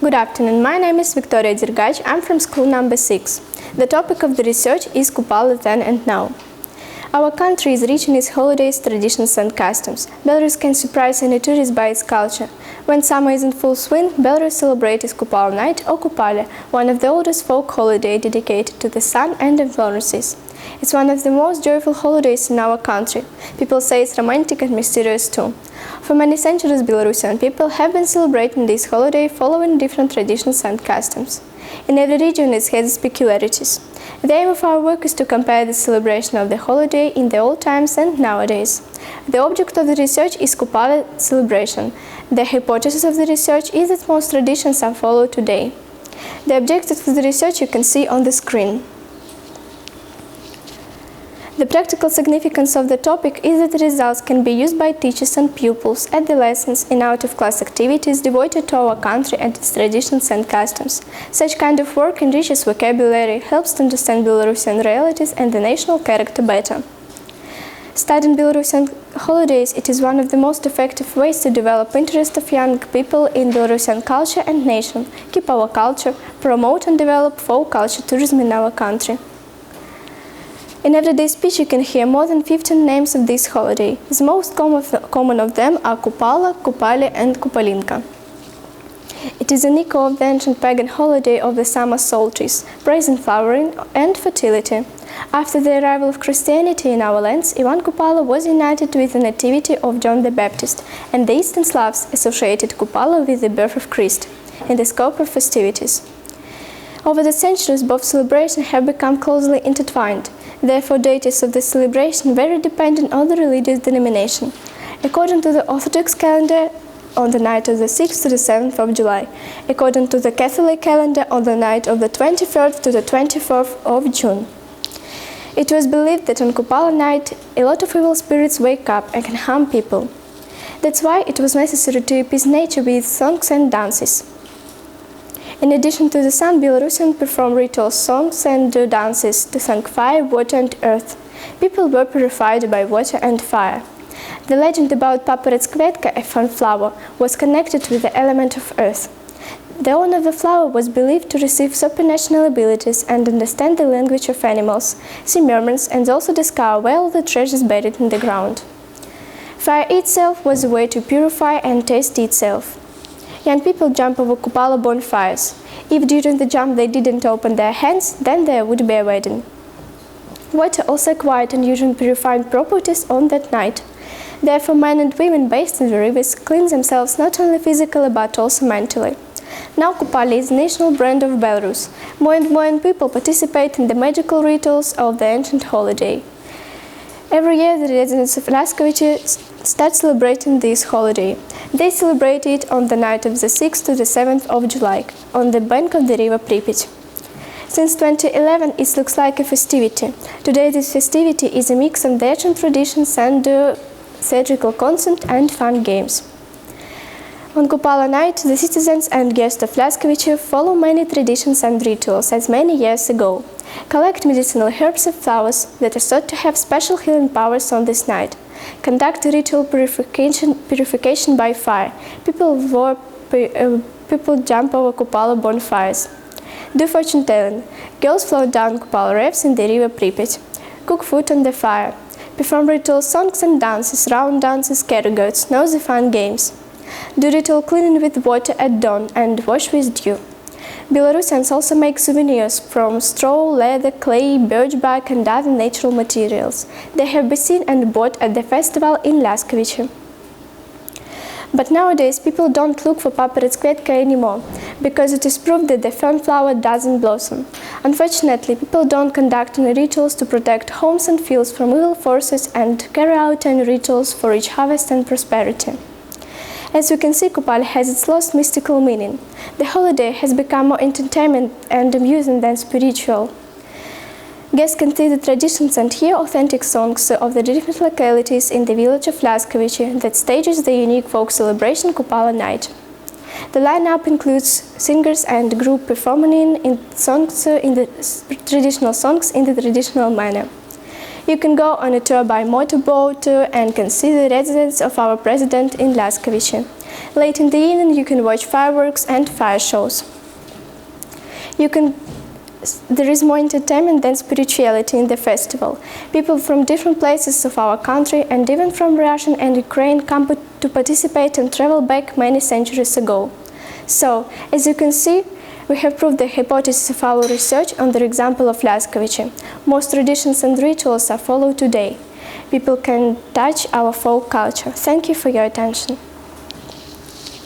Good afternoon, my name is Victoria Dergaч. I'm from school number 6. The topic of the research is Kupala then and now. Our country is rich in its holidays, traditions and customs. Belarus can surprise any tourist by its culture. When summer is in full swing, Belarus celebrates Kupala night or Kupale, one of the oldest folk holidays dedicated to the sun and influences. It's one of the most joyful holidays in our country. People say it's romantic and mysterious too. For many centuries, Belarusian people have been celebrating this holiday following different traditions and customs. In every region it has its peculiarities. The aim of our work is to compare the celebration of the holiday in the old times and nowadays. The object of the research is Kupala celebration. The hypothesis of the research is that most traditions are followed today. The objectives of the research you can see on the screen. The practical significance of the topic is that the results can be used by teachers and pupils at the lessons in out-of-class activities devoted to our country and its traditions and customs. Such kind of work enriches vocabulary, helps to understand Belarusian realities and the national character better. Studying Belarusian holidays, it is one of the most effective ways to develop interest of young people in Belarusian culture and nation, keep our culture, promote and develop folk culture tourism in our country. In everyday speech you can hear more than 15 names of this holiday. The most common of them are Kupala, Kupale and Kupalinka. It is an echo of the ancient pagan holiday of the summer solstice, praising flowering and fertility. After the arrival of Christianity in our lands, Ivan Kupala was united with the nativity of John the Baptist, and the Eastern Slavs associated Kupala with the birth of Christ in the scope of festivities. Over the centuries, both celebrations have become closely intertwined. Therefore, dates of the celebration vary depending on the religious denomination. According to the Orthodox calendar, on the night of the 6th to the 7th of July. According to the Catholic calendar, on the night of the 23rd to the 24th of June. It was believed that on Kupala night, a lot of evil spirits wake up and can harm people. That's why it was necessary to appease nature with songs and dances. In addition to the sun, Belarusians perform ritual songs and dances to thank fire, water and earth. People were purified by water and fire. The legend about Paparets Kvetka, a fern flower, was connected with the element of earth. The owner of the flower was believed to receive supernatural abilities and understand the language of animals, see mermaids and also discover well the treasures buried in the ground. Fire itself was a way to purify and taste itself. Young people jump over Kupala bonfires. If during the jump they didn't open their hands, then there would be a wedding. Water also acquired unusual and purifying properties on that night. Therefore, men and women based in the rivers cleanse themselves not only physically but also mentally. Now Kupala is the national brand of Belarus. More and more young people participate in the magical rituals of the ancient holiday. Every year, the residents of Laskovice start celebrating this holiday. They celebrate it on the night of the 6th to the 7th of July, on the bank of the river Pripyat. Since 2011, it looks like a festivity. Today, this festivity is a mix of the ancient traditions and theatrical concert and fun games. On Kupala night, the citizens and guests of Laskovice follow many traditions and rituals as many years ago. Collect medicinal herbs and flowers that are thought to have special healing powers on this night. Conduct ritual purification by fire. People jump over Kupala bonfires. Do fortune telling. Girls float down Kupala rafts in the river Pripyat. Cook food on the fire. Perform ritual songs and dances, round dances, carry goats, nosy fun games. Do ritual cleaning with water at dawn and wash with dew. Belarusians also make souvenirs from straw, leather, clay, birch bark and other natural materials. They have been seen and bought at the festival in Laskovice. But nowadays people don't look for Paparets Kvetka anymore, because it is proved that the fern flower doesn't blossom. Unfortunately, people don't conduct any rituals to protect homes and fields from evil forces and carry out any rituals for rich harvest and prosperity. As you can see, Kupala has its lost mystical meaning. The holiday has become more entertainment and amusing than spiritual. Guests can see the traditions and hear authentic songs of the different localities in the village of Laskovice that stages the unique folk celebration Kupala night. The lineup includes singers and group performing traditional songs in the traditional manner. You can go on a tour by motorboat and can see the residence of our president in Laskovice. Late in the evening you can watch fireworks and fire shows. There is more entertainment than spirituality in the festival. People from different places of our country and even from Russia and Ukraine come to participate and travel back many centuries ago. So, as you can see, we have proved the hypothesis of our research on the example of Laskovici. Most traditions and rituals are followed today. People can touch our folk culture. Thank you for your attention.